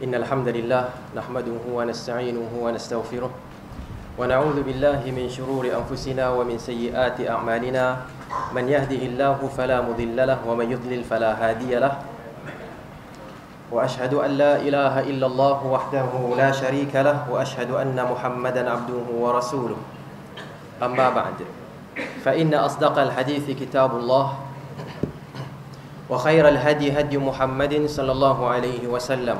إن الحمد لله نحمده ونستعينه ونستغفره ونعوذ بالله من شرور أنفسنا ومن سيئات أعمالنا من يهده الله فلا مضل له ومن يضلل فلا هادي له وأشهد أن لا إله إلا الله وحده لا شريك له وأشهد أن محمدا عبده ورسوله أما بعد فإن أصدق الحديث كتاب الله وخير الهدي هدي محمد صلى الله عليه وسلم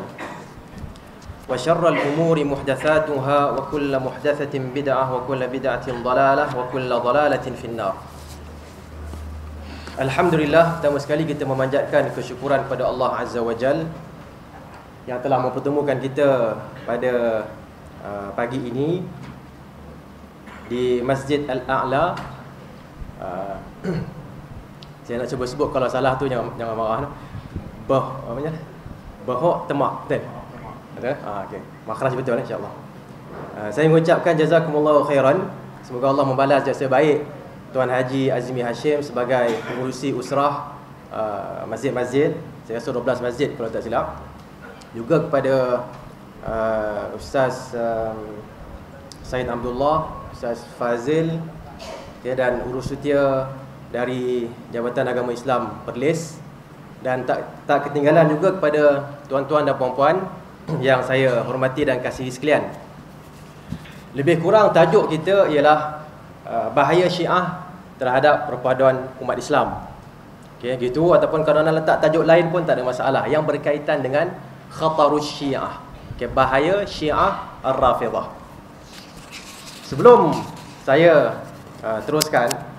وشر الأمور محدثاتها وكل محدثة بدعة وكل بدعة ضلالة وكل ضلالة في النار. Alhamdulillah, pertama sekali kita memanjatkan kesyukuran kepada Allah Azza wa Jal yang telah mempertemukan kita pada pagi ini di Masjid Al-A'la. Saya nak cuba sebut, kalau salah tu jangan marah. Bahok Temak, betul? Betul? Okey. Makhraj betul insya-Allah. Saya mengucapkan jazakumullahu khairan. Semoga Allah membalas jasa baik Tuan Haji Azmi Hashim sebagai pengurusi usrah masjid-masjid. Saya rasa 12 masjid kalau tak silap. Juga kepada Ustaz Said Abdullah, Ustaz Fazil dan urus setia dari Jabatan Agama Islam Perlis, dan tak ketinggalan juga kepada tuan-tuan dan puan-puan yang saya hormati dan kasihi sekalian. Lebih kurang tajuk kita ialah bahaya Syiah terhadap perpaduan umat Islam. Okey, gitu, ataupun kalau nak letak tajuk lain pun tak ada masalah, yang berkaitan dengan khatarus Syiah. Okey, bahaya Syiah Ar-Rafidah. Sebelum saya teruskan,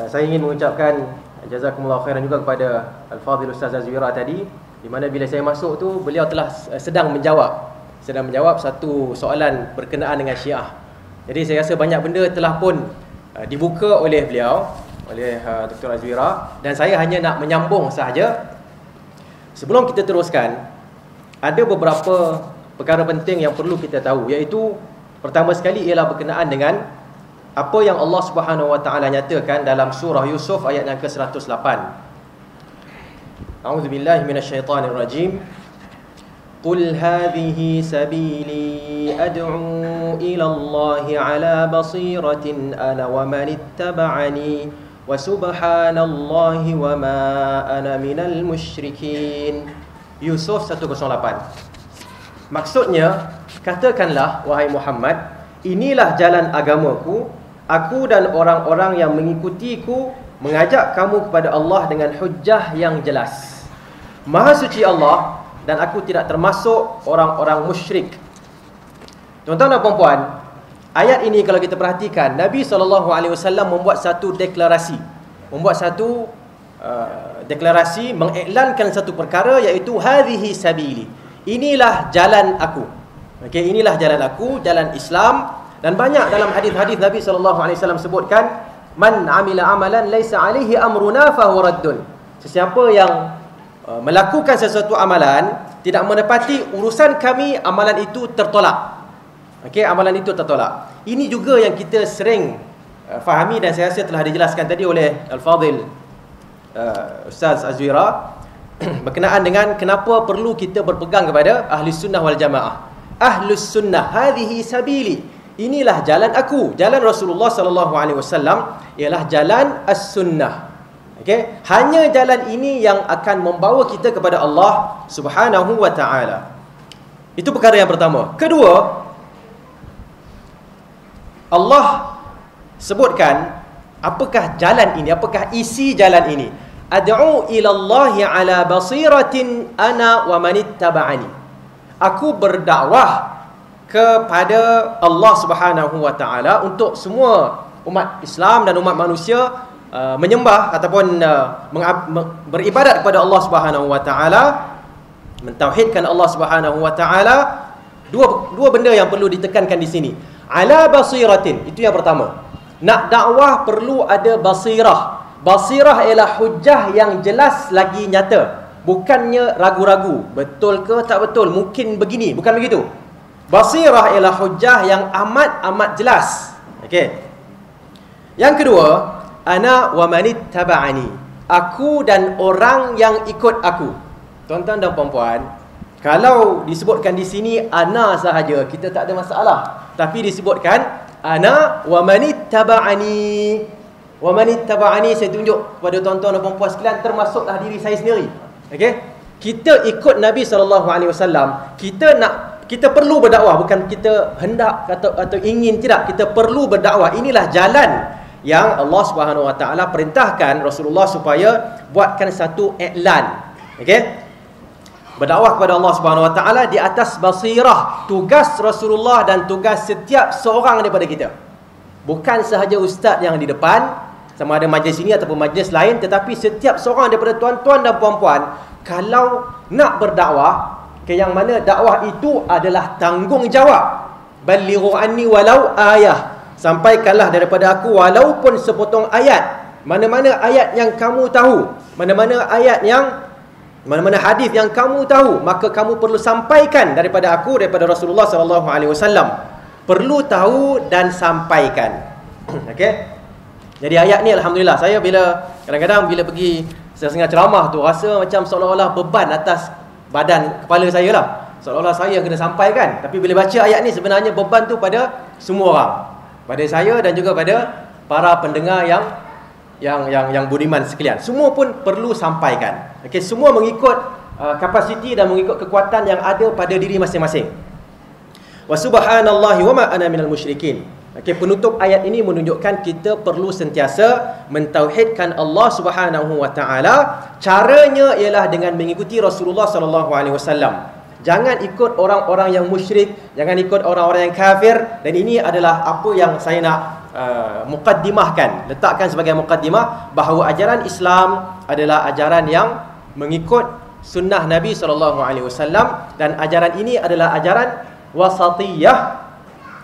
saya ingin mengucapkan jazakumullahu khairan juga kepada Al-Fadhil Ustaz Azwira tadi, di mana bila saya masuk tu beliau telah sedang menjawab satu soalan berkenaan dengan Syiah. Jadi saya rasa banyak benda telah pun dibuka oleh beliau, oleh Dr. Azwira, dan saya hanya nak menyambung sahaja. Sebelum kita teruskan, ada beberapa perkara penting yang perlu kita tahu, iaitu pertama sekali ialah berkenaan dengan apa yang Allah Subhanahu Wa Taala nyatakan dalam surah Yusuf ayat yang ke-108. A'udzu billahi minasyaitonir rajim. Qul hadhihi sabili ad'u ila Allah ala basiratin ana wa man ittaba'ani wa subhanallahi wa ma ana minal musyrikin. Yusuf 108. Maksudnya, katakanlah wahai Muhammad, inilah jalan agamaku, aku dan orang-orang yang mengikutiku mengajak kamu kepada Allah dengan hujjah yang jelas. Maha suci Allah, dan aku tidak termasuk orang-orang musyrik. Tuan-tuan dan puan-puan, ayat ini kalau kita perhatikan, Nabi SAW membuat satu deklarasi, mengiklankan satu perkara, iaitu hadhihi sabili, inilah jalan aku. Okey, inilah jalan aku, jalan Islam. Dan banyak dalam hadis-hadis Nabi SAW sebutkan, man amila amalan laisa alaihi amruna fahuwa raddun. Sesiapa yang melakukan sesuatu amalan tidak menepati urusan kami, amalan itu tertolak. Okey, amalan itu tertolak. Ini juga yang kita sering fahami, dan saya rasa telah dijelaskan tadi oleh Al-Fadhil Ustaz Azwira berkenaan dengan kenapa perlu kita berpegang kepada Ahlus Sunnah wal Jamaah. Ahlus Sunnah, hadhihi sabili, inilah jalan aku. Jalan Rasulullah SAW ialah jalan As-Sunnah. Okey, hanya jalan ini yang akan membawa kita kepada Allah Subhanahu wa Ta'ala. Itu perkara yang pertama. Kedua, Allah sebutkan apakah jalan ini, apakah isi jalan ini. Ad'u ila Allahi ala basiratin ana wa manittaba'ani. Aku berdakwah kepada Allah Subhanahu wa Ta'ala untuk semua umat Islam dan umat manusia menyembah ataupun beribadat kepada Allah Subhanahu wa Ta'ala, mentauhidkan Allah Subhanahu wa Ta'ala. Dua benda yang perlu ditekankan di sini. Ala basiratin, itu yang pertama. Nak dakwah perlu ada basirah. Basirah ialah hujjah yang jelas lagi nyata, bukannya ragu-ragu, betul ke tak betul, mungkin begini, bukan begitu. Basirah ialah hujjah yang amat jelas. Okey. Yang kedua, ana wa manittaba'ani, aku dan orang yang ikut aku. Tuan-tuan dan puan-puan, Kalau disebutkan di sini ana sahaja, kita tak ada masalah. Tapi disebutkan ana wa manittaba'ani. Wa manittaba'ani, saya tunjuk kepada tuan-tuan dan puan-puan sekalian, termasuklah diri saya sendiri. Okey? Kita ikut Nabi SAW. Kita perlu berdakwah, bukan kita hendak atau ingin, tidak. Kita perlu berdakwah. Inilah jalan yang Allah Subhanahu Wa Taala perintahkan Rasulullah supaya buatkan satu iklan. Okey? Berdakwah kepada Allah Subhanahu Wa Taala di atas basirah. Tugas Rasulullah dan tugas setiap seorang daripada kita. Bukan sahaja ustaz yang di depan, sama ada majlis ini ataupun majlis lain, tetapi setiap seorang daripada tuan-tuan dan puan-puan, kalau nak berdakwah, yang mana dakwah itu adalah tanggungjawab. Balighu anni walau ayah. Sampaikanlah daripada aku walaupun sepotong ayat. Mana-mana ayat yang kamu tahu, mana-mana hadis yang kamu tahu, maka kamu perlu sampaikan daripada aku, daripada Rasulullah SAW. Perlu tahu dan sampaikan. Okey. Jadi ayat ni alhamdulillah, saya kadang-kadang bila pergi setengah ceramah tu, rasa macam seolah-olah beban atas badan kepala saya lah. Seolah-olah saya kena sampaikan. Tapi bila baca ayat ni, sebenarnya beban tu pada semua orang. Pada saya dan juga pada para pendengar yang budiman sekalian. Semua pun perlu sampaikan. Okey, semua mengikut kapasiti dan mengikut kekuatan yang ada pada diri masing-masing. Wa subhanallahi wa ma ana minal musyrikin. Okey, penutup ayat ini menunjukkan kita perlu sentiasa mentauhidkan Allah Subhanahu Wa Taala. Caranya ialah dengan mengikuti Rasulullah sallallahu alaihi wasallam. Jangan ikut orang-orang yang musyrik, jangan ikut orang-orang yang kafir. Dan ini adalah apa yang saya nak muqaddimahkan, letakkan sebagai muqaddimah, bahawa ajaran Islam adalah ajaran yang mengikut sunnah Nabi SAW, dan ajaran ini adalah ajaran wasatiyah.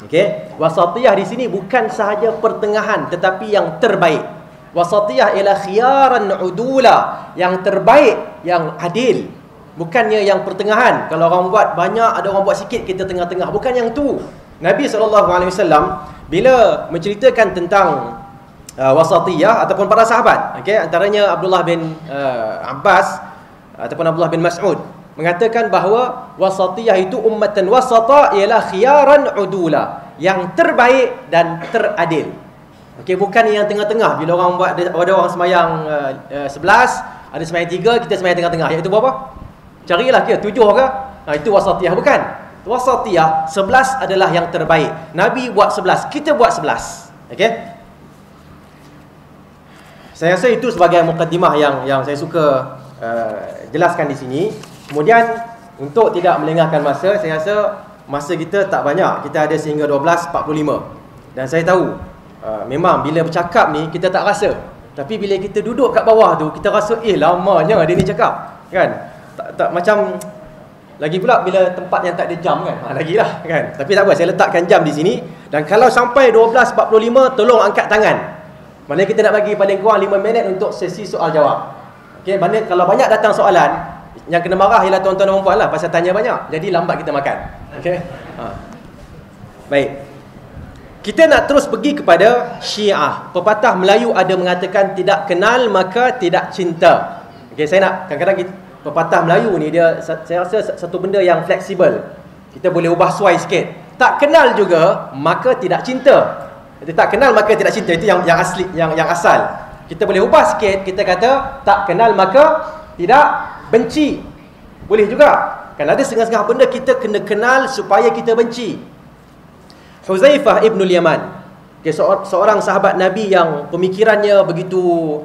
Okey, wasatiyah di sini bukan sahaja pertengahan, tetapi yang terbaik. Wasatiyah ialah khiyaran udula, yang terbaik, yang adil. Bukannya yang pertengahan. Kalau orang buat banyak, ada orang buat sikit, kita tengah-tengah. Bukan yang tu. Nabi SAW bila menceritakan tentang wasatiyah ataupun para sahabat, okey, antaranya Abdullah bin Abbas ataupun Abdullah bin Mas'ud, mengatakan bahawa wasatiyah itu ummatan wasata ialah khiyaran udula, yang terbaik dan teradil. Okey, bukan yang tengah-tengah. Bila orang buat, ada orang sembahyang 11, ada sembahyang 3, kita sembahyang tengah-tengah, iaitu berapa? Carilah kira 7 ke? Itu wasatiyah. Bukan. Wasatiyah 11 adalah yang terbaik. Nabi buat 11, kita buat 11. Okey. Saya rasa itu sebagai mukaddimah yang saya suka jelaskan di sini. Kemudian untuk tidak melengahkan masa, saya rasa masa kita tak banyak. Kita ada sehingga 12.45. Dan saya tahu memang bila bercakap ni kita tak rasa. Tapi bila kita duduk kat bawah tu, kita rasa lamanya dia ni cakap. Kan? Tak macam lagi pula bila tempat yang tak ada jam kan. Lagilah kan. Tapi tak apa, saya letakkan jam di sini. Dan kalau sampai 12.45, tolong angkat tangan. Maknanya kita nak bagi paling kurang 5 minit untuk sesi soal jawab. Okey, maknanya kalau banyak datang soalan, yang kena marah ialah tuan-tuan dan puan lah, pasal tanya banyak. Jadi lambat kita makan. Okey. Baik. Kita nak terus pergi kepada Syiah. Pepatah Melayu ada mengatakan tidak kenal maka tidak cinta. Okey, saya nak kadang-kadang pepatah Melayu ni dia, saya rasa satu benda yang fleksibel. Kita boleh ubah suai sikit. Tak kenal juga maka tidak cinta. Jadi tak kenal maka tidak cinta, itu yang asli, yang asal. Kita boleh ubah sikit, kita kata tak kenal maka tidak benci. Boleh juga. Kan ada setengah-setengah benda kita kena kenal supaya kita benci. Huzaifah ibn al-Yaman, seorang sahabat Nabi yang pemikirannya begitu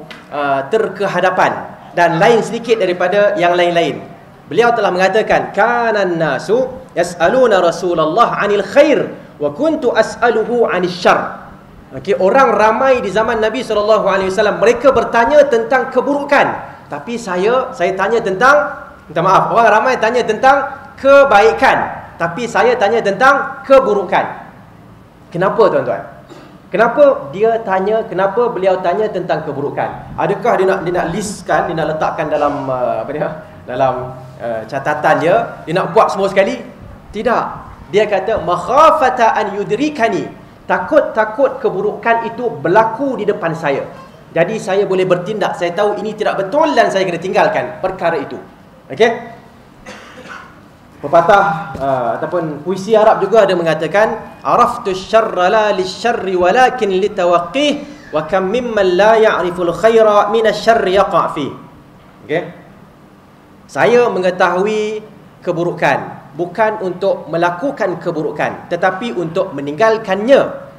terkehadapan dan lain sedikit daripada yang lain-lain. Beliau telah mengatakan, kanan nasu yas'aluna Rasulullah 'anil khair wa kuntu as'aluhu 'anil syarr. Okey, orang ramai di zaman Nabi SAW, mereka bertanya tentang keburukan, tapi saya tanya tentang, minta maaf, orang ramai tanya tentang kebaikan, tapi saya tanya tentang keburukan. Kenapa tuan-tuan? Kenapa kenapa beliau tanya tentang keburukan? Adakah dia nak listkan, dia nak letakkan dalam dalam catatan dia nak buat semua sekali? Tidak. Dia kata makhafata an yudrikani, takut keburukan itu berlaku di depan saya. Jadi saya boleh bertindak, saya tahu ini tidak betul dan saya kena tinggalkan perkara itu. Okey? pepatah ataupun puisi Arab juga ada mengatakan, araftu syarra la lisyarri walakin litawaqqih wa kam mimman la ya'riful khaira minasyarri yaqa' fi. Okey. Saya mengetahui keburukan bukan untuk melakukan keburukan tetapi untuk meninggalkannya.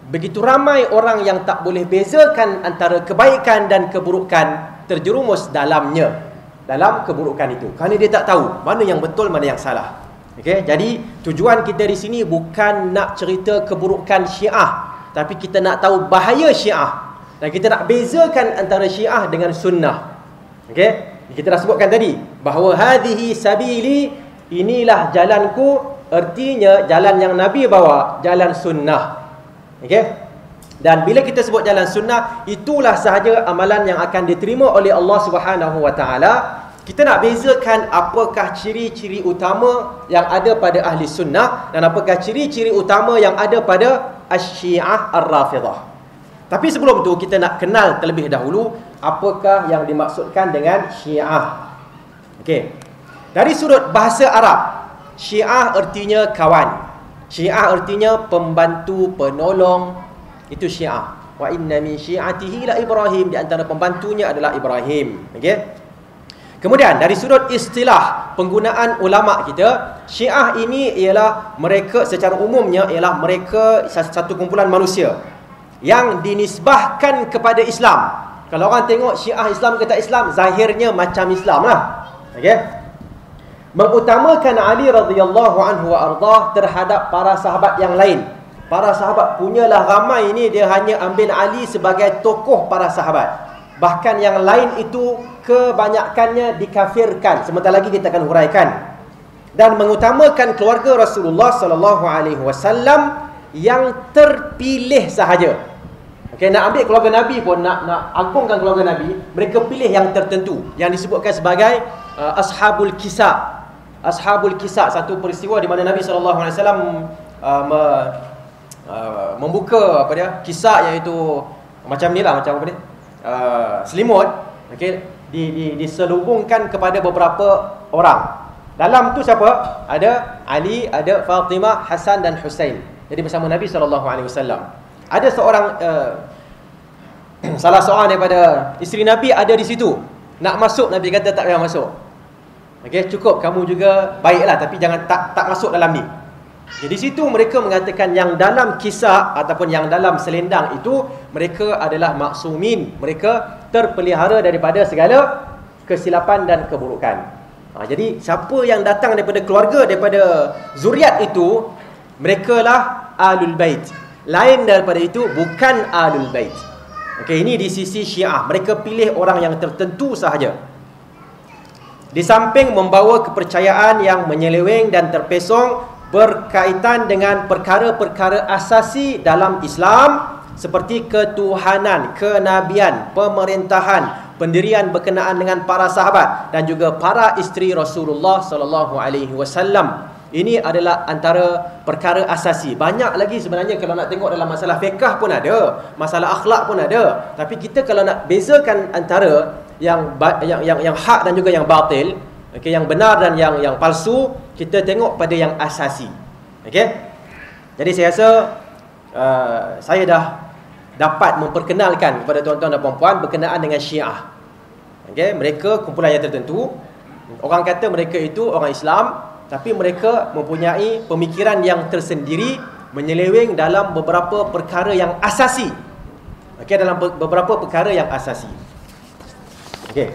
Begitu ramai orang yang tak boleh bezakan antara kebaikan dan keburukan, terjerumus dalamnya, dalam keburukan itu, kerana dia tak tahu mana yang betul, mana yang salah. Okey, jadi tujuan kita di sini bukan nak cerita keburukan Syiah, tapi kita nak tahu bahaya Syiah dan kita nak bezakan antara Syiah dengan sunnah. Okey, kita dah sebutkan tadi bahawa hadhihi sabili, inilah jalanku, artinya jalan yang Nabi bawa, jalan sunnah. Okey, dan bila kita sebut jalan sunnah, itulah sahaja amalan yang akan diterima oleh Allah Subhanahu wa taala. Kita nak bezakan apakah ciri-ciri utama yang ada pada ahli sunnah dan apakah ciri-ciri utama yang ada pada Asy-Syiah Ar-Rafidah. Tapi sebelum tu kita nak kenal terlebih dahulu apakah yang dimaksudkan dengan Syiah. Okey. Dari sudut bahasa Arab, Syiah artinya kawan. Syiah artinya pembantu, penolong. Itu Syiah. Wa inna min syi'atihi la Ibrahim, di antara pembantunya adalah Ibrahim. Okey. Kemudian dari sudut istilah penggunaan ulama kita, Syiah ini ialah mereka, secara umumnya ialah mereka satu kumpulan manusia yang dinisbahkan kepada Islam. Kalau orang tengok Syiah Islam ke tak Islam, zahirnya macam Islam lah. Okey. Mengutamakan Ali radhiyallahu anhu wa ardah terhadap para sahabat yang lain. Para sahabat punyalah ramai ini, dia hanya ambil Ali sebagai tokoh para sahabat. Bahkan yang lain itu kebanyakannya dikafirkan. Sebentar lagi kita akan huraikan. Dan mengutamakan keluarga Rasulullah sallallahu alaihi wasallam yang terpilih sahaja. Okey, nak ambil keluarga Nabi pun, nak agungkan keluarga Nabi, mereka pilih yang tertentu yang disebutkan sebagai ashabul kisah. Ashabul kisah, satu peristiwa di mana Nabi sallallahu alaihi wasallam membuka apa dia? Kisah, iaitu macam ni lah, macam apa ni? Selimut, okey, diselubungkan kepada beberapa orang. Dalam tu siapa? Ada Ali, ada Fatimah, Hasan dan Husain. Jadi bersama Nabi sallallahu alaihi wasallam. Ada seorang salah seorang daripada isteri Nabi ada di situ. Nak masuk, Nabi kata tak payah masuk. Okey, cukup kamu juga baiklah, tapi jangan tak masuk dalam ni. Jadi situ mereka mengatakan yang dalam kisah ataupun yang dalam selendang itu mereka adalah maksumin, mereka terpelihara daripada segala kesilapan dan keburukan. Jadi siapa yang datang daripada keluarga, daripada zuriat itu, mereka lah Ahlul Bait. Lain daripada itu bukan Ahlul Bait. Okey, ini di sisi Syiah, mereka pilih orang yang tertentu sahaja. Di samping membawa kepercayaan yang menyeleweng dan terpesong berkaitan dengan perkara-perkara asasi dalam Islam seperti ketuhanan, kenabian, pemerintahan, pendirian berkenaan dengan para sahabat dan juga para isteri Rasulullah sallallahu alaihi wasallam. Ini adalah antara perkara asasi. Banyak lagi sebenarnya kalau nak tengok dalam masalah fiqh pun ada, masalah akhlak pun ada. Tapi kita kalau nak bezakan antara yang hak dan juga yang batil, okey, yang benar dan yang palsu, kita tengok pada yang asasi. Okey. Jadi saya rasa saya dah dapat memperkenalkan kepada tuan-tuan dan puan-puan berkenaan dengan Syiah. Okey, mereka kumpulan yang tertentu. Orang kata mereka itu orang Islam, tapi mereka mempunyai pemikiran yang tersendiri, menyeleweng dalam beberapa perkara yang asasi. Okey, dalam beberapa perkara yang asasi. Okey.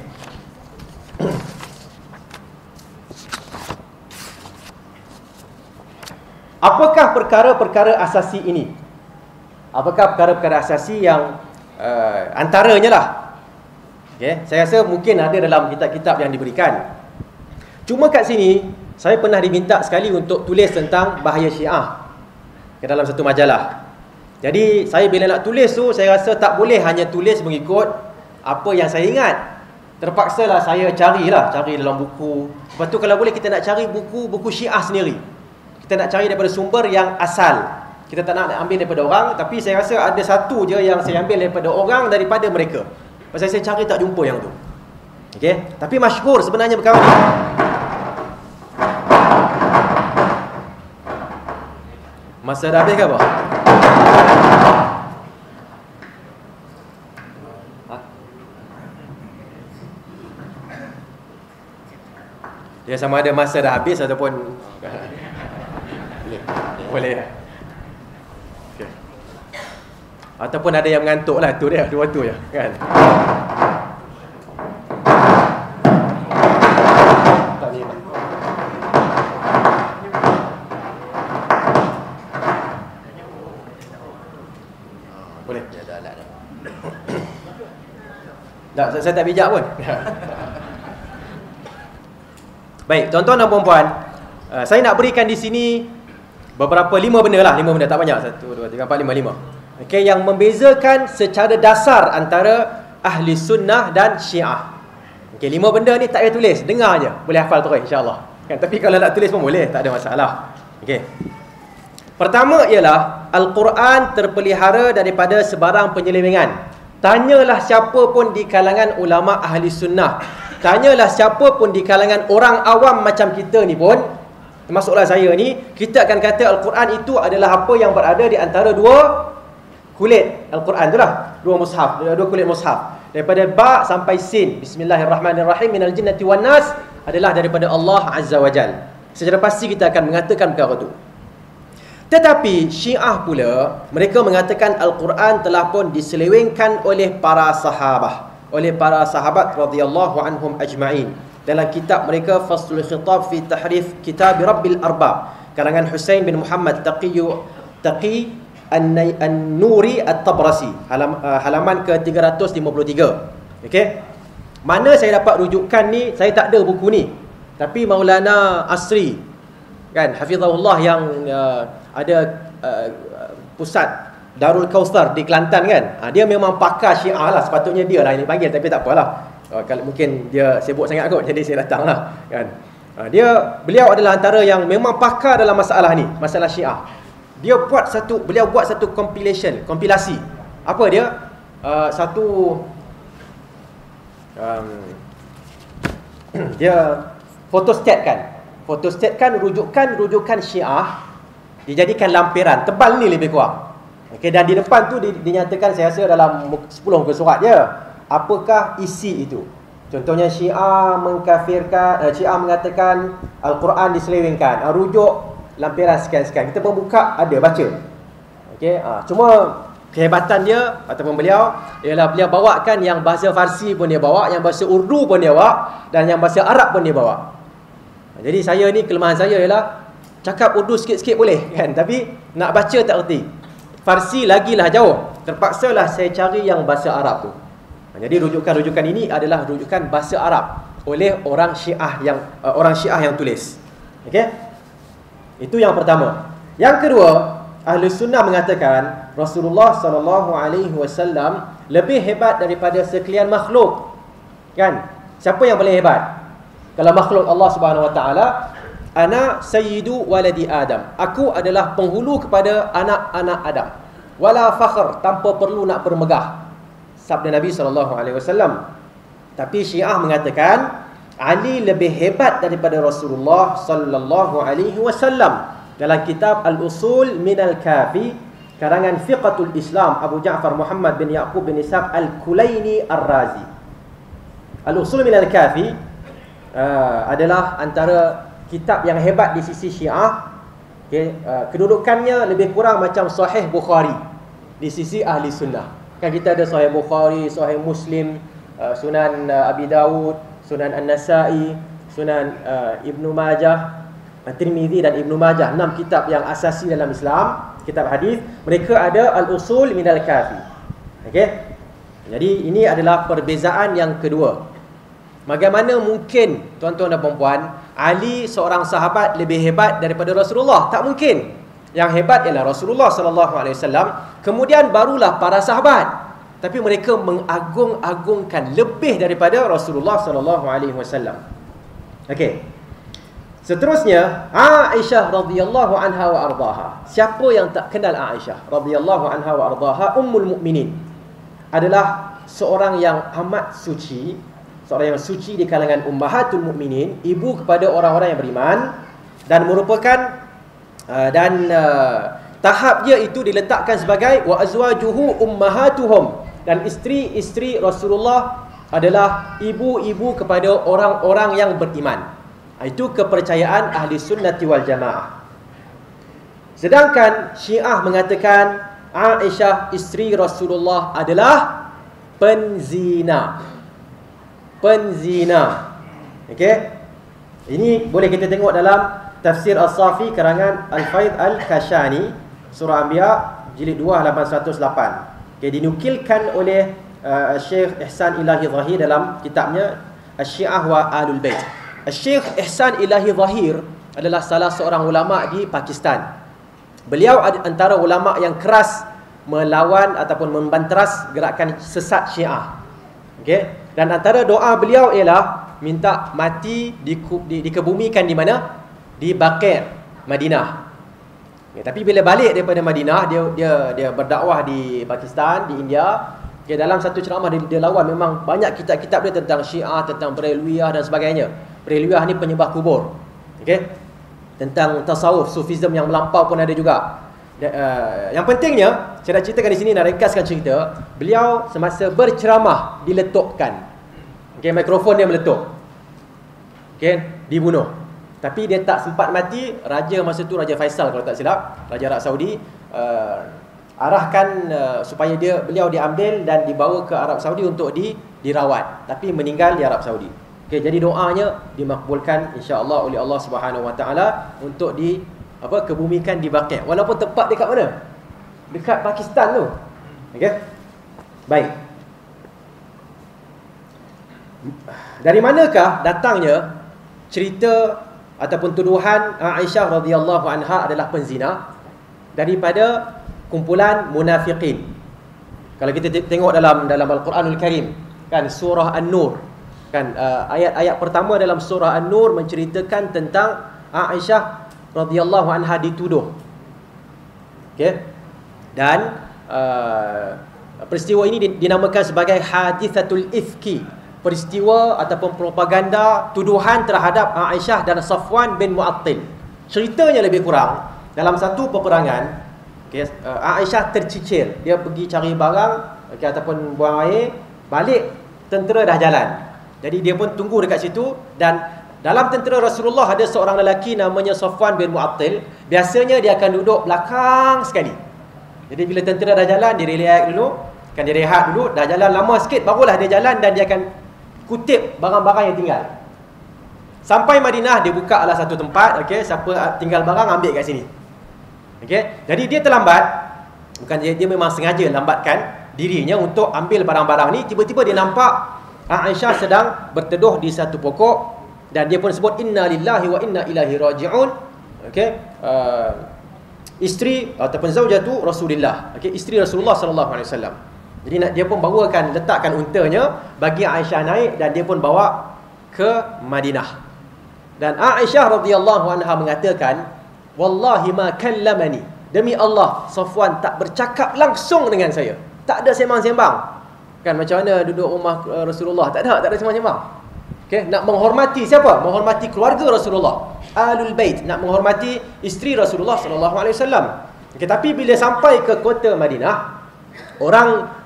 Apakah perkara-perkara asasi ini? Apakah perkara-perkara asasi yang antaranya lah? Okay, saya rasa mungkin ada dalam kitab-kitab yang diberikan. Cuma kat sini saya pernah diminta sekali untuk tulis tentang bahaya Syiah ke dalam satu majalah. Jadi saya bila nak tulis tu, saya rasa tak boleh hanya tulis mengikut apa yang saya ingat. Terpaksalah saya cari dalam buku. Lepas tu kalau boleh kita nak cari buku Syiah sendiri. Kita nak cari daripada sumber yang asal. Kita tak nak ambil daripada orang. Tapi saya rasa ada satu je yang saya ambil daripada orang daripada mereka. Pasal saya cari tak jumpa yang tu. Okey, tapi masyhur sebenarnya berkawan. Masa dah habis ke apa? Dia sama ada masa dah habis ataupun boleh. Okay. Ataupun ada yang mengantuk lah, tu dia, dua tu je kan. Boleh? Ya dah lah. Tak, saya tak bijak pun. Baik, tuan-tuan dan puan-puan, saya nak berikan di sini beberapa 5 benda lah, 5 benda tak banyak. 1 2 3 4 5. Okey, yang membezakan secara dasar antara ahli sunnah dan Syiah. Okey, 5 benda ni tak payah tulis, dengar je, boleh hafal terus insya-Allah. Kan, tapi kalau nak tulis pun boleh, tak ada masalah. Okey. Pertama ialah Al-Quran terpelihara daripada sebarang penyelewengan. Tanyalah siapa pun di kalangan ulama ahli sunnah, tanyalah siapa pun di kalangan orang awam macam kita ni pun, termasuklah saya ni, kita akan kata Al-Quran itu adalah apa yang berada di antara dua kulit Al-Quran tu lah, dua kulit mushaf. Daripada ba sampai sin, Bismillahirrahmanirrahim, minal jinnati wan nas, adalah daripada Allah Azza wa Jal. Secara pasti kita akan mengatakan perkara tu. Tetapi Syiah pula, mereka mengatakan Al-Quran telah pun diselewengkan oleh para sahabat radhiyallahu anhum ajma'in. Dalam kitab mereka Faslul Khitab fi Tahrif Kitab Rabbil Arbab, karangan Husain bin Muhammad Taqi An-Nuri At-Tabrasi, halaman ke-353. Okey. Mana saya dapat rujukan ni? Saya tak ada buku ni. Tapi Maulana Asri, kan, hafizahullah, yang ada pusat Darul Kautsar di Kelantan kan. Dia memang pakar Syiah lah, sepatutnya dia lah yang dipanggil, tapi tak apalah. Kalau mungkin dia sibuk sangat kot, jadi saya datang lah kan. Beliau adalah antara yang memang pakar dalam masalah ni, masalah Syiah. Beliau buat satu kompilasi. Apa dia? Dia fotostatkan rujukan Syiah, dijadikan lampiran tebal ni lebih kurang. Okey, dan di depan tu dinyatakan, saya rasa dalam 10 muka surat je, apakah isi itu. Contohnya Syiah Syiah mengatakan Al-Quran diselewengkan, rujuk lampiran sekian-sekian. Kita pun buka, ada baca. Okey, cuma kehebatan dia ataupun beliau ialah beliau bawakan yang bahasa Farsi pun dia bawa, yang bahasa Urdu pun dia bawa, dan yang bahasa Arab pun dia bawa. Jadi saya ni, kelemahan saya ialah cakap Urdu sikit-sikit boleh kan, tapi nak baca tak erti. Farsi lagilah jauh. Terpaksalah saya cari yang bahasa Arab tu. Jadi rujukan-rujukan ini adalah rujukan bahasa Arab oleh orang Syiah yang tulis. Okey? Itu yang pertama. Yang kedua, Ahli Sunnah mengatakan Rasulullah SAW lebih hebat daripada sekalian makhluk. Kan? Siapa yang paling hebat? Kalau makhluk Allah Subhanahu Wa Taala, ana sayyidu waladi Adam, aku adalah penghulu kepada anak-anak Adam. Wala fakhr, tanpa perlu nak bermegah, sabda Nabi SAW. Tapi Syiah mengatakan Ali lebih hebat daripada Rasulullah SAW. Dalam kitab Al-Usul Minal Kafi, karangan Fiqatul Islam, Abu Ja'far Muhammad bin Yaqub bin Ishaq Al-Kulaini Ar-Razi. Al-Usul Minal Kafi adalah antara kitab yang hebat di sisi Syiah. Okay. Kedudukannya lebih kurang macam Sahih Bukhari di sisi Ahli Sunnah. Kan kita ada Sahih Bukhari, Sahih Muslim, Sunan Abi Dawud, Sunan An-Nasai, Sunan Ibnu Majah, Tirmizi dan Ibnu Majah, 6 kitab yang asasi dalam Islam, kitab hadis. Mereka ada Al-Usul Minal Kafi. Okey. Jadi ini adalah perbezaan yang kedua. Bagaimana mungkin, tuan-tuan dan puan-puan, Ali seorang sahabat lebih hebat daripada Rasulullah? Tak mungkin. Yang hebat ialah Rasulullah SAW, kemudian barulah para sahabat. Tapi mereka mengagung-agungkan lebih daripada Rasulullah SAW. Okey. Seterusnya, Aisyah radhiyallahu anha wa ardaha. Siapa yang tak kenal Aisyah radhiyallahu anha wa ardaha? Ummul Mukminin. Adalah seorang yang amat suci, seorang yang suci di kalangan ummahatul mukminin, ibu kepada orang-orang yang beriman, dan merupakan tahap dia itu diletakkan sebagai wa azwajuhu ummahatuhum, dan isteri-isteri Rasulullah adalah ibu-ibu kepada orang-orang yang beriman. Itu kepercayaan ahli sunnati wal jamaah. Sedangkan Syiah mengatakan Aisyah isteri Rasulullah adalah penzina. Okey. Ini boleh kita tengok dalam Tafsir As-Safi karangan Al-Faid Al-Kashani, Surah Anbiya jilid 2 halaman 108. Okay, dinukilkan oleh Syekh Ihsan Ilahi Zahir dalam kitabnya Asy-Syiah wa Ahlul Bait. Syekh Ihsan Ilahi Zahir adalah salah seorang ulama di Pakistan. Beliau antara ulama yang keras melawan ataupun membanteras gerakan sesat Syiah. Okey, dan antara doa beliau ialah minta mati dikebumikan di mana? Di Baqi' Madinah. Okay, tapi bila balik daripada Madinah, dia berdakwah di Pakistan, di India. Okay, dalam satu ceramah dia lawan memang banyak kitab-kitab dia tentang Syiah, tentang Berelwiyah dan sebagainya. Berelwiyah ni penyembah kubur. Okay? Tentang tasawuf, sufism yang melampau pun ada juga. Yang pentingnya, saya nak ceritakan di sini, nak ringkaskan cerita. Beliau semasa berceramah diletupkan. Okay, mikrofon dia meletup. Okay, dibunuh. Tapi dia tak sempat mati. Raja masa tu, Raja Faisal kalau tak silap, Raja Arab Saudi, arahkan supaya beliau diambil dan dibawa ke Arab Saudi untuk dirawat. Tapi meninggal di Arab Saudi. Okay, jadi doanya dimakbulkan insya-Allah oleh Allah Subhanahu Wa Taala untuk kebumikan di Baqi'. Walaupun tempat dekat mana? Dekat Pakistan tu. Okey. Baik. Dari manakah datangnya cerita ataupun tuduhan Aisyah radhiyallahu anha adalah penzina? Daripada kumpulan munafiqin. Kalau kita tengok dalam Al-Quranul Karim, kan surah An-Nur, kan ayat-ayat pertama dalam surah An-Nur menceritakan tentang Aisyah radhiyallahu anha dituduh. Okey. Dan peristiwa ini dinamakan sebagai hadithatul ifki, peristiwa ataupun propaganda tuduhan terhadap Aisyah dan Safwan bin Mu'attil. Ceritanya lebih kurang dalam satu peperangan, okay, Aisyah tercicir, dia pergi cari barang, okay, ataupun buang air, balik tentera dah jalan. Jadi dia pun tunggu dekat situ, dan dalam tentera Rasulullah ada seorang lelaki namanya Safwan bin Mu'attil. Biasanya dia akan duduk belakang sekali. Jadi bila tentera dah jalan, dia rehat dulu, kan dia rehat dulu, dah jalan lama sikit barulah dia jalan, dan dia akan kutip barang-barang yang tinggal. Sampai Madinah, dia buka lah satu tempat, okey, siapa tinggal barang ambil kat sini. Okey, jadi dia terlambat. Bukan dia memang sengaja lambatkan dirinya untuk ambil barang-barang ni. Tiba-tiba dia nampak Aisyah sedang berteduh di satu pokok, dan dia pun sebut inna lillahi wa inna ilaihi raji'un. Okey, isteri ataupun zaujatu Rasulullah, okey, isteri Rasulullah sallallahu alaihi wasallam. Jadi dia pun letakkan untanya bagi Aisyah naik, dan dia pun bawa ke Madinah. Dan Aisyah radhiyallahu anha mengatakan, wallahi ma kallamani, demi Allah Safwan tak bercakap langsung dengan saya. Tak ada sembang-sembang. Kan macam mana duduk rumah Rasulullah, tak ada sembang-sembang. Okey, nak menghormati siapa? Menghormati keluarga Rasulullah, Ahlul Bait, nak menghormati isteri Rasulullah sallallahu alaihi wasallam. Okey, tapi bila sampai ke kota Madinah, orang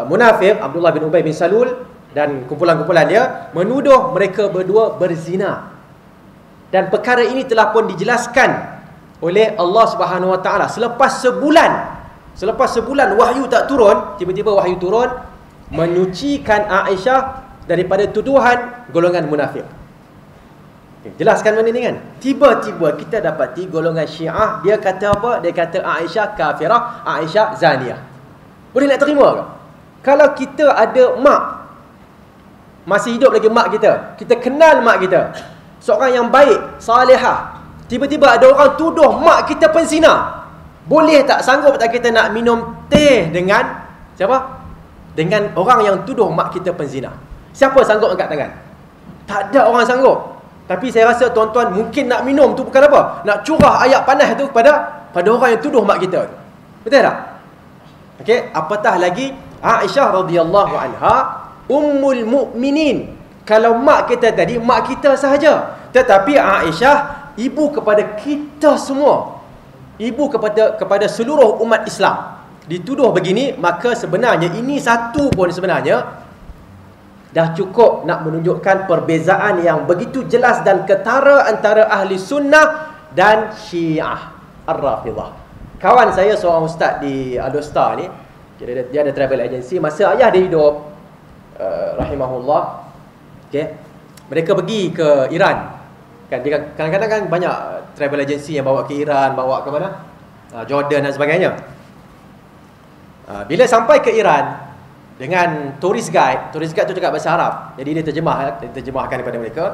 munafik Abdullah bin Ubay bin Salul dan kumpulan-kumpulan dia menuduh mereka berdua berzina. Dan perkara ini telah pun dijelaskan oleh Allah Subhanahu Wa Taala selepas sebulan wahyu tak turun. Tiba-tiba wahyu turun menyucikan Aisyah daripada tuduhan golongan munafik. Jelaskan benda ni kan. Tiba-tiba kita dapati golongan Syiah, dia kata apa? Dia kata Aisyah kafirah, Aisyah zaniyah. Boleh nak terima ke? Kalau kita ada mak, masih hidup lagi mak kita kenal mak kita, seorang yang baik, salihah, tiba-tiba ada orang tuduh mak kita penzina. Boleh tak, sanggup tak kita nak minum teh dengan siapa? Dengan orang yang tuduh mak kita penzina? Siapa sanggup angkat tangan? Tak ada orang sanggup. Tapi saya rasa tuan-tuan mungkin nak minum tu bukan apa, nak curah ayat panas tu pada orang yang tuduh mak kita. Betul tak? Okey, apatah lagi Aisyah radhiyallahu anha ummul mukminin. Kalau mak kita tadi mak kita sahaja, tetapi Aisyah ibu kepada kita semua. ibu kepada seluruh umat Islam, dituduh begini, maka sebenarnya ini satu pun sebenarnya dah cukup nak menunjukkan perbezaan yang begitu jelas dan ketara antara ahli sunnah dan Syiah Ar-Rafidah. Kawan saya seorang ustaz di Al-Usta ni, dia ada travel agency. Masa ayah dia hidup, rahimahullah, mereka pergi ke Iran. Kan kadang-kadang kan banyak travel agency yang bawa ke Iran, bawa ke mana? Jordan dan sebagainya. Bila sampai ke Iran dengan tourist guide tu cakap bahasa Arab. Jadi dia terjemahkan kepada mereka.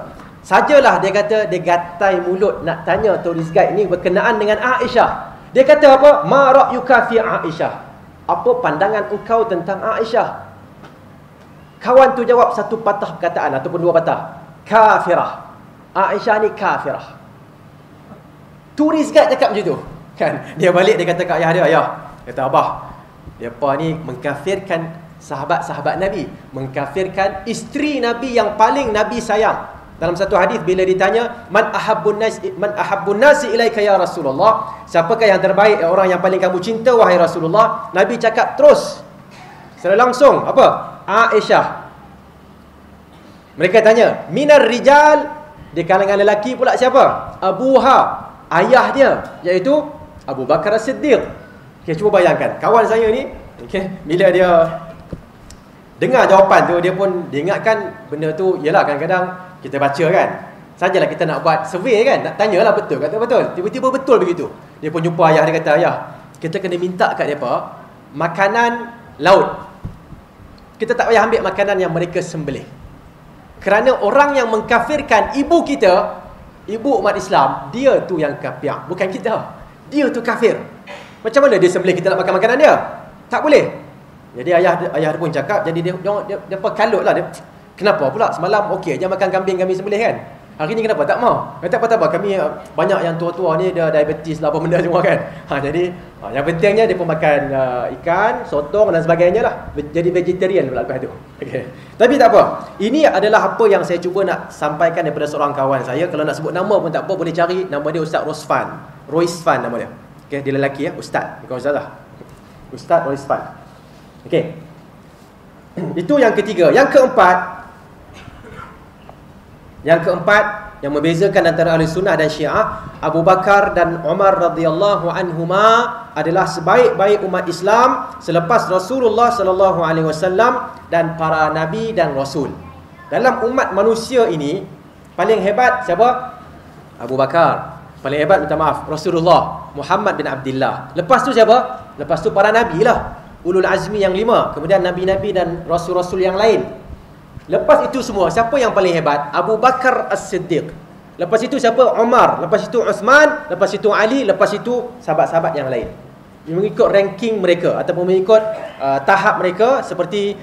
Sajalah dia kata, dia gatai mulut nak tanya tourist guide ni berkenaan dengan Aisyah. Dia kata apa? Ma ra'yuka fi Aisyah? Apa pandangan engkau tentang Aisyah? Kawan tu jawab satu patah perkataan ataupun dua patah. Kafirah. Aisyah ni kafirah. Tourist guide cakap macam tu. Kan? Dia balik, dia kata kat ayah dia, ayah, kata abah, depa ni mengkafirkan sahabat-sahabat Nabi, mengkafirkan isteri Nabi yang paling Nabi sayang. Dalam satu hadis bila ditanya, man ahabbun nasi ilaika ya Rasulullah, siapakah yang terbaik, orang yang paling kamu cinta wahai Rasulullah? Nabi cakap terus secara langsung apa? Aisyah. Mereka tanya, minar rijal, di kalangan lelaki pula siapa? Abuha, ayah dia, iaitu Abu Bakar As-Siddiq. Okay, cuba bayangkan, kawan saya ni, bila dia dengar jawapan tu, dia pun diingatkan benda tu. Yelah, kadang-kadang kita baca kan, sajalah kita nak buat survey kan, nak tanyalah betul kata betul. Tiba-tiba betul begitu. Dia pun jumpa ayah, dia kata, ayah, kita kena minta kat mereka makanan laut. Kita tak payah ambil makanan yang mereka sembelih. Kerana orang yang mengkafirkan ibu kita, ibu umat Islam, dia tu yang kafir, bukan kita. Dia tu kafir. Macam mana dia sembelih kita nak makan makanan dia? Tak boleh. Jadi ayah pun cakap, jadi dia kalut lah. Dia, kenapa pula semalam okey je makan kambing kami sembelih kan? Hari ni kenapa tak mau? Kata apa kami banyak yang tua-tua ni dia diabetes lah apa benda semua kan. Jadi yang pentingnya dia pun makan ikan, sotong dan sebagainya lah. Jadi vegetarian pula lepas tu. Okay. Tapi tak apa. Ini adalah apa yang saya cuba nak sampaikan daripada seorang kawan saya. Kalau nak sebut nama pun tak apa, boleh cari nama dia Ustaz Roisfan nama dia. Okay, dia lelaki ya, ustaz, bukan ustaz lah. Ustaz Roisfan. Okay. Itu yang ketiga. Yang keempat yang membezakan antara ahli sunnah dan Syiah, Abu Bakar dan Umar radhiyallahu anhuma adalah sebaik-baik umat Islam selepas Rasulullah sallallahu alaihi wasallam dan para nabi dan rasul. Dalam umat manusia ini paling hebat siapa? Abu Bakar. Paling hebat minta maaf Rasulullah Muhammad bin Abdullah. Lepas tu siapa? Lepas tu para nabi lah, ulul azmi yang 5, kemudian nabi-nabi dan rasul-rasul yang lain. Lepas itu semua, siapa yang paling hebat? Abu Bakar As-Siddiq. Lepas itu siapa? Umar. Lepas itu Uthman. Lepas itu Ali. Lepas itu sahabat-sahabat yang lain. Mengikut ranking mereka ataupun mengikut tahap mereka, seperti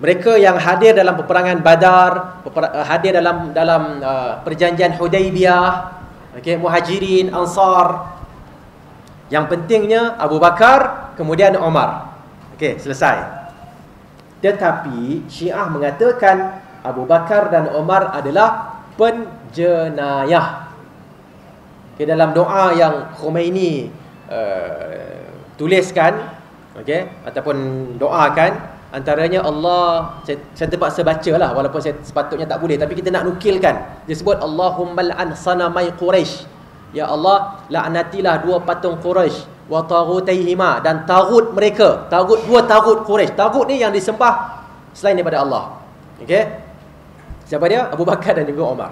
mereka yang hadir dalam peperangan Badar, hadir dalam perjanjian Hudaibiyah, okay, Muhajirin, Ansar. Yang pentingnya Abu Bakar, kemudian Umar. Okey, selesai. Tetapi Syiah mengatakan Abu Bakar dan Umar adalah penjenayah. Okay, dalam doa yang Khomeini tuliskan, okay, ataupun doakan, antaranya Allah, saya terpaksa baca lah walaupun saya sepatutnya tak boleh, tapi kita nak nukilkan. Dia sebut Allahumma la'an sanamai Quraisy. Ya Allah, laknatilah dua patung Quraisy wa taghutaihima, dan tagut mereka, dua tagut Quraisy. Tagut ni yang disembah selain daripada Allah. Okey. Siapa dia? Abu Bakar dan juga Umar.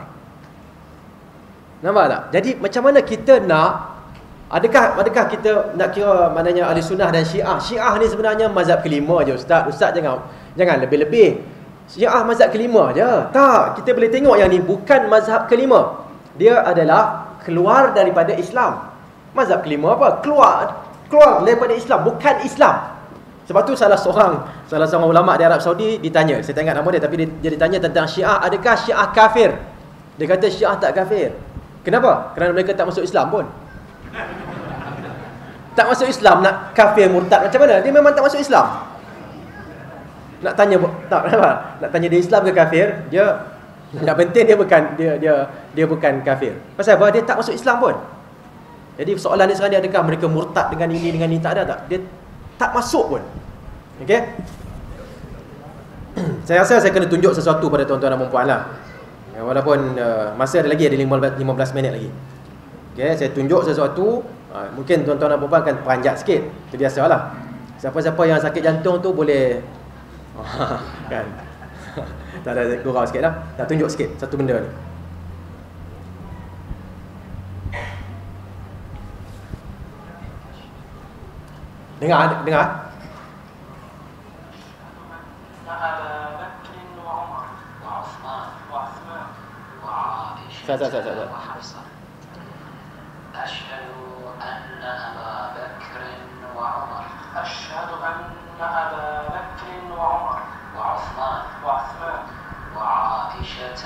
Nampak tak? Jadi macam mana kita nak, adakah kita nak kira maknanya ahli sunnah dan Syiah? Syiah ni sebenarnya mazhab kelima je ustaz. Ustaz jangan lebih-lebih. Syiah mazhab kelima je. Tak, kita boleh tengok yang ni bukan mazhab kelima. Dia adalah keluar daripada Islam. Mazhab kelima apa? Keluar daripada Islam, bukan Islam. Sebab tu salah seorang ulama di Arab Saudi ditanya, saya tak ingat nama dia, tapi dia ditanya tentang Syiah, adakah Syiah kafir? Dia kata Syiah tak kafir. Kenapa? Kerana mereka tak masuk Islam pun. Tak masuk Islam, nak kafir murtad macam mana? Dia memang tak masuk Islam. Nak tanya tak kenapa? Nak tanya dia Islam ke kafir? Yang penting dia bukan kafir. Pasal apa? Dia tak masuk Islam pun. Jadi soalan ni sekarang ni, adakah mereka murtad dengan ini tak ada tak? Dia tak masuk pun. Okey. Saya rasa saya kena tunjuk sesuatu pada tuan-tuan dan puan lah. Walaupun masa ada 15 minit lagi. Okey, saya tunjuk sesuatu. Mungkin tuan-tuan dan puan akan peranjat sikit. Itu biasalah. Siapa-siapa yang sakit jantung tu boleh kan. Tak ada, gurau sikit lah. Nak tunjuk sikit satu benda ni. Dengar. Saya. أشهد أن أبا بكر وعمر أشهد أن أبا بكر وعمر وعثمان وعائشة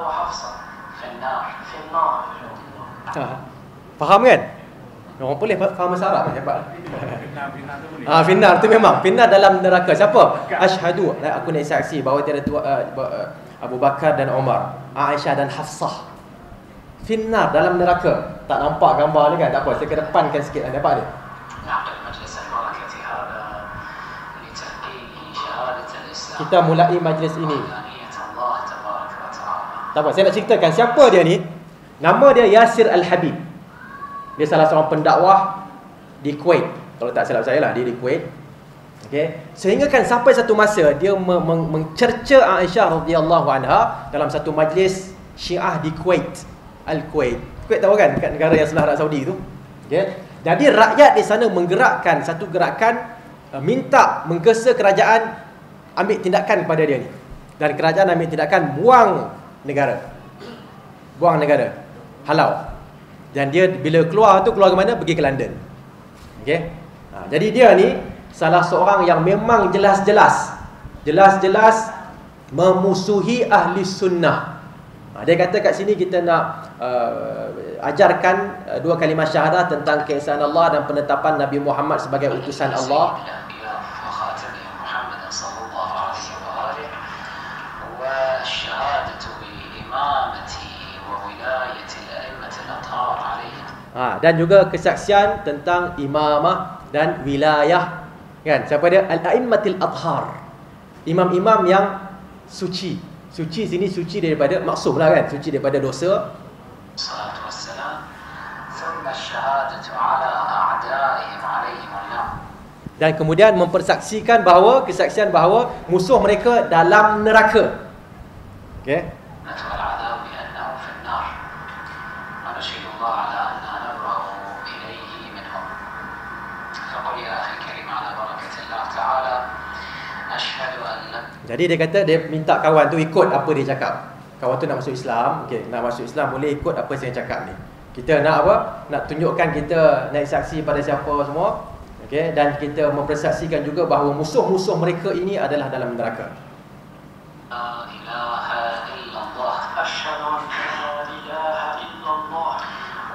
وحفصة في النار Faham kan? Orang boleh faham bahasa Arab kan? Hebat. Finnar tu memang. Finnar dalam neraka. Siapa? Asyhadu, aku nak saksi bahawa tiada Abu Bakar dan Umar, Aisyah dan Hafsah. Finnar dalam neraka. Tak nampak gambar ni kan? Tak apa, saya kedepankan sikit. Nampak dia? Kita mulai majlis ini. Tak apa, saya nak ceritakan siapa dia ni. Nama dia Yasir Al-Habib. Dia salah seorang pendakwah di Kuwait. Kalau tak silap saya lah, dia di Kuwait. Okay. Sehingga kan sampai satu masa dia mencerca Aisyah radhiyallahu anha dalam satu majlis Syiah di Kuwait. Al-Kuwait. Kuwait tahu kan, dekat negara yang sebelah Arab Saudi tu. Okay. Jadi rakyat di sana menggerakkan satu gerakan minta menggesa kerajaan ambil tindakan kepada dia ni. Dan kerajaan ambil tindakan buang negara. Halau. Dan dia bila keluar ke mana? Pergi ke London. Okey. Jadi dia ni salah seorang yang memang jelas-jelas memusuhi ahli sunnah. Dia kata kat sini kita nak ajarkan dua kalimah syahadah tentang keesaan Allah dan penetapan Nabi Muhammad sebagai utusan Allah. Dan juga kesaksian tentang imamah dan wilayah, kan? Siapa dia? Al-a'immatil adhar. Imam-imam yang suci. Suci sini suci daripada maksum lah kan, suci daripada dosa. Dan kemudian mempersaksikan bahawa kesaksian bahawa musuh mereka dalam neraka. Okey. Jadi dia kata dia minta kawan tu ikut apa dia cakap. Kawan tu nak masuk Islam, okey, nak masuk Islam boleh ikut apa saya cakap ni. Kita nak apa? Nak tunjukkan kita naik saksi pada siapa semua. Okey, dan kita mempersaksikan juga bahawa musuh-musuh mereka ini adalah dalam neraka. La ilaha illallah asyhadu an la ilaha illallah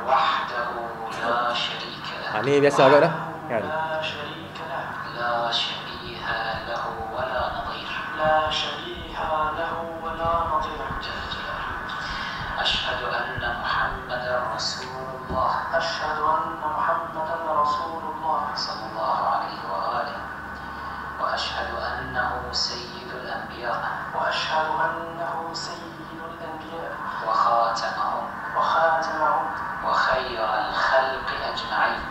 wahdahu la syarika lah. Ni biasa agak dah, kan? La syarika lah, la syariha lahu wa la nadhir. La syariha lahu wa la nadhir. Asyhadu anna Muhammadar Rasulullah. Asyhadu anna Muhammadar Rasulullah sallallahu alaihi wa alihi. Wa asyhadu annahu sayyidul anbiya. Wa asyhadu annahu sayyidul anbiya. Wa khatamahum. Wa khairal khalqi ajma'in.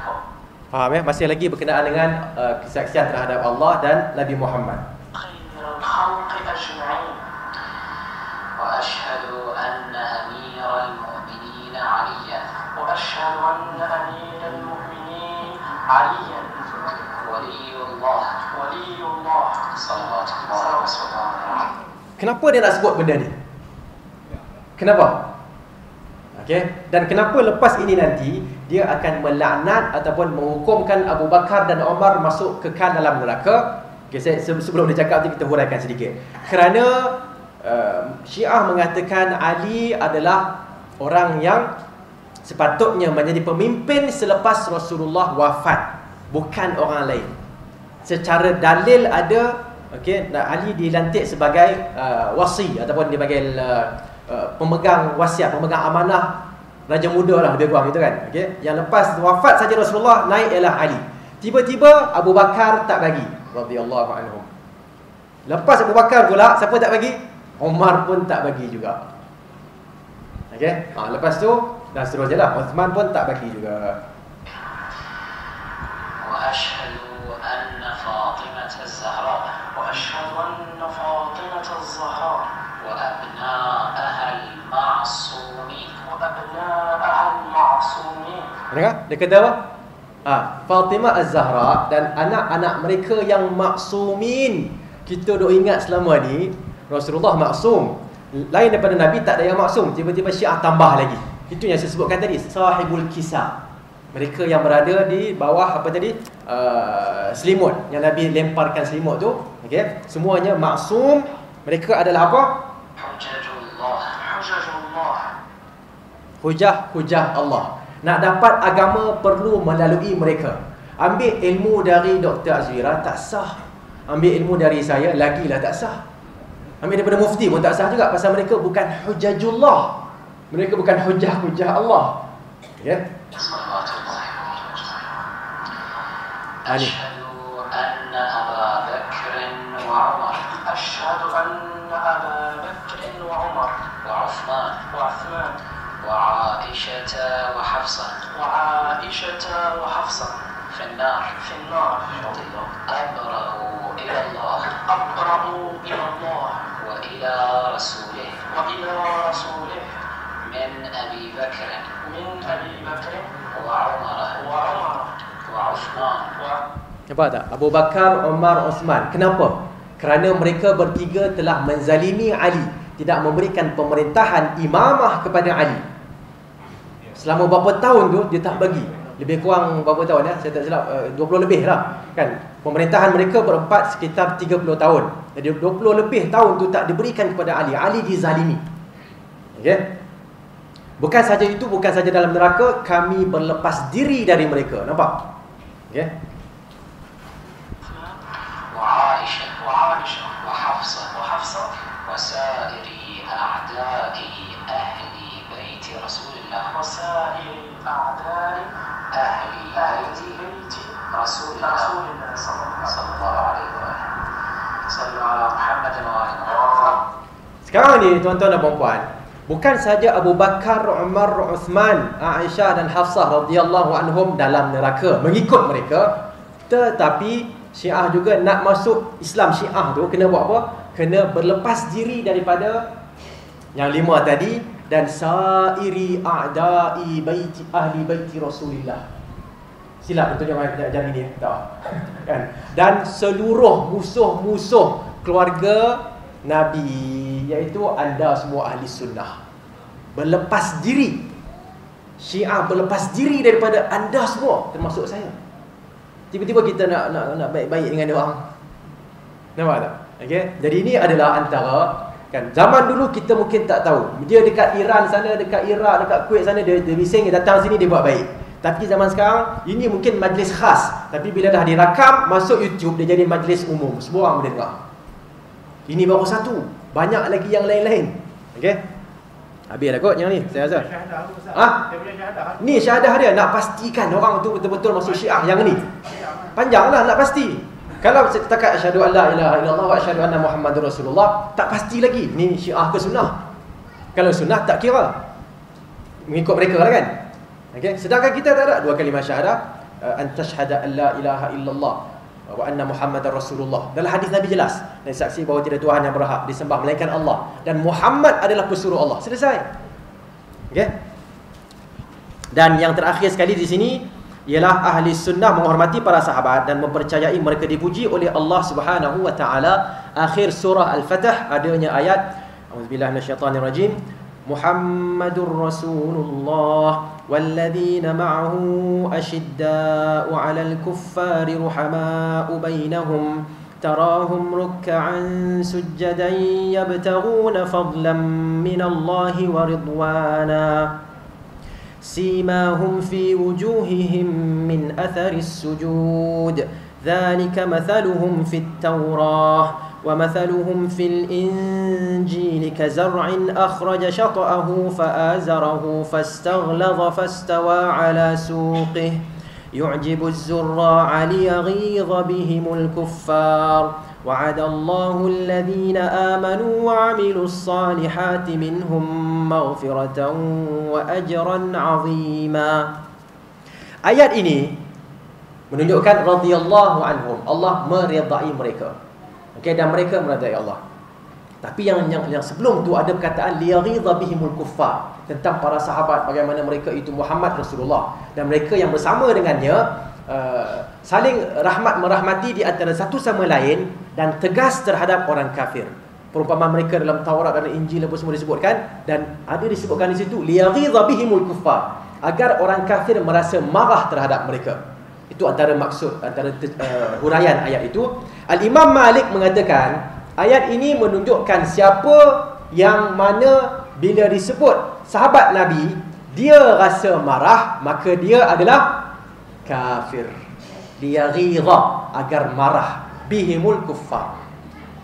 Faham ya? Masih lagi berkenaan dengan kesaksian terhadap Allah dan Nabi Muhammad. Khairal khalqi ajma'in. Wa asyhadu anna amiral mu'minin aliyan. Wa asyhadu anna amiral mu'minin aliyan. Waliyullah sallallahu alaihi wasallam. Kenapa dia nak sebut benda ni? Kenapa? Okey, dan kenapa lepas ini nanti dia akan melaknat ataupun menghukumkan Abu Bakar dan Umar masuk kekal dalam neraka? Okey, sebelum dia cakap tu kita huraikan sedikit. Kerana Syiah mengatakan Ali adalah orang yang sepatutnya menjadi pemimpin selepas Rasulullah wafat, bukan orang lain. Secara dalil ada, okey, Ali dilantik sebagai wasi ataupun sebagai pemegang wasiat, pemegang amanah raja muda lah lebih kurang gitu kan. Okey, yang lepas wafat saja Rasulullah naik ialah Ali. Tiba-tiba Abu Bakar tak bagi radhiyallahu anhum. Lepas Abu Bakar pula siapa tak bagi? Umar pun tak bagi juga. Okey, lepas tu dah seterusnya lah, Uthman pun tak bagi juga. وأشهد أن فاطمة الزهراء وأشهد أن فاطمة الزهراء وأبناءها المعصومين وأبناءها المعصومين. Dengar? Dia kata apa? Fatimah Az-Zahra dan anak-anak mereka yang maksumin. Kita duk ingat selama ni Rasulullah maksum. Lain daripada Nabi tak ada yang maksum. Tiba-tiba Syiah tambah lagi. Itu yang saya sebutkan tadi, sahibul kisah. Mereka yang berada di bawah apa tadi? Selimut. Yang Nabi lemparkan selimut tu. Okey, semuanya maksum. Mereka adalah apa? Hujah Allah. Nak dapat agama perlu melalui mereka. Ambil ilmu dari Dr. Azwira tak sah. Ambil ilmu dari saya lagilah tak sah. Ambil daripada mufti pun tak sah juga, pasal mereka bukan hujajullah. Mereka bukan hujah Allah. Ya. أشهد أن أبا بكر وعمر أشهد أن أبا بكر وعمر وعثمان وعائشة وحفصة في النار أبرأوا إلى الله وإلى رسوله من أبي بكر وعمر وعثمان. Nampak tak? Abu Bakar, Umar, Uthman. Kenapa? Kerana mereka bertiga telah menzalimi Ali, tidak memberikan pemerintahan imamah kepada Ali. Selama berapa tahun tu dia tak bagi. Lebih kurang berapa tahun ya? Saya tak silap 20 lebih lah kan. Pemerintahan mereka berempat sekitar 30 tahun. Jadi 20 lebih tahun tu tak diberikan kepada Ali. Ali dizalimi. Okey. Bukan saja itu, bukan saja dalam neraka, kami berlepas diri dari mereka. Nampak? Okey. وعائشة وحفصة وسائر أعداء أهل بيت رسول الله رسول الله صلى الله عليه وسلم. صلوا على محمد وآل محمد. Sekarang ni tuan-tuan dan puan-puan, bukan saja Abu Bakar, Umar, Uthman, Aisyah dan Hafsah radhiyallahu anhum dalam neraka mengikut mereka, tetapi Syiah juga nak masuk Islam. Syiah tu kena buat apa? Kena berlepas diri daripada yang 5 tadi dan sairi a'da'i baiti ahli baiti Rasulillah. Silap betul jangan jari ni, tak. Kan? Dan seluruh musuh-musuh keluarga Nabi, iaitu anda semua ahli sunnah. Berlepas diri. Syiah berlepas diri daripada anda semua, termasuk saya. Tiba-tiba kita nak baik-baik dengan dia orang. Nampak tak? Okey. Jadi ini adalah antara, kan, zaman dulu kita mungkin tak tahu. Dia dekat Iran sana, dekat Iraq, dekat Kuwait sana, dia bising, dia datang sini dia buat baik. Tapi zaman sekarang ini mungkin majlis khas, tapi bila dah dirakam masuk YouTube dia jadi majlis umum. Semua orang boleh dengar. Ini baru satu, banyak lagi yang lain-lain. Okey. Habis dah kot yang ni, saya rasa. Ni syahadah dia, nak pastikan orang tu betul-betul masuk Syiah yang ni. Panjanglah nak pasti. Kalau setakat asyhadu an la ilaha illallah wa asyhadu anna Muhammadur Rasulullah, tak pasti lagi ni Syiah ke sunnah. Kalau sunnah tak kira. Mengikut mereka lah kan. Okey, sedangkan kita tak ada 2 kalimah syahadah, an tashhada an la ilaha illallah wa anna Muhammadar Rasulullah. Dalam hadis Nabi jelas, dan saksi bahawa tidak Tuhan yang berhak disembah melainkan Allah dan Muhammad adalah pesuruh Allah. Selesai. Okey. Dan yang terakhir sekali di sini ialah ahli sunnah menghormati para sahabat dan mempercayai mereka dipuji oleh Allah Subhanahu wa taala. Akhir surah Al-Fatih adanya ayat auzubillahi minasyaitonirrajim. Muhammadur Rasulullah walladzina ma'ahu asyidda'u 'alal kuffari ruhama'u bainahum tarahum ruk'an sujjadan yabtaghuna fadlan minallahi wa ridwana سيماهم في وجوههم من أثر السجود ذلك مثلهم في التوراة ومثلهم في الإنجيل كزرع أخرج شطأه فآزره فاستغلظ فاستوى على سوقه يعجب الزراع ليغيظ بهم الكفار وعد الله الذين آمنوا وعملوا الصالحات منهم مغفرة وأجرا عظيما. Ayat ini menunjukkan radhiyallahu anhum, Allah meridai mereka. Okey, dan mereka meridai Allah. Tapi yang sebelum tu ada perkataan liyaghidha bihimul kuffar, tentang para sahabat, bagaimana mereka itu Muhammad Rasulullah dan mereka yang bersama dengannya saling rahmat merahmati di antara satu sama lain dan tegas terhadap orang kafir. Perumpamaan mereka dalam Taurat dan Injil apa semua disebutkan, dan ada disebutkan di situ liyaghidha bihimul kuffar, agar orang kafir merasa marah terhadap mereka. Itu antara maksud, antara huraian ayat itu. Al-Imam Malik mengatakan ayat ini menunjukkan siapa yang mana bila disebut sahabat Nabi dia rasa marah, maka dia adalah kafir. Dia ghira, agar marah, bihimul kuffar,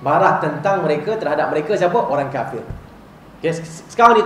marah tentang mereka, terhadap mereka siapa? Orang kafir. Okay, sekarang ni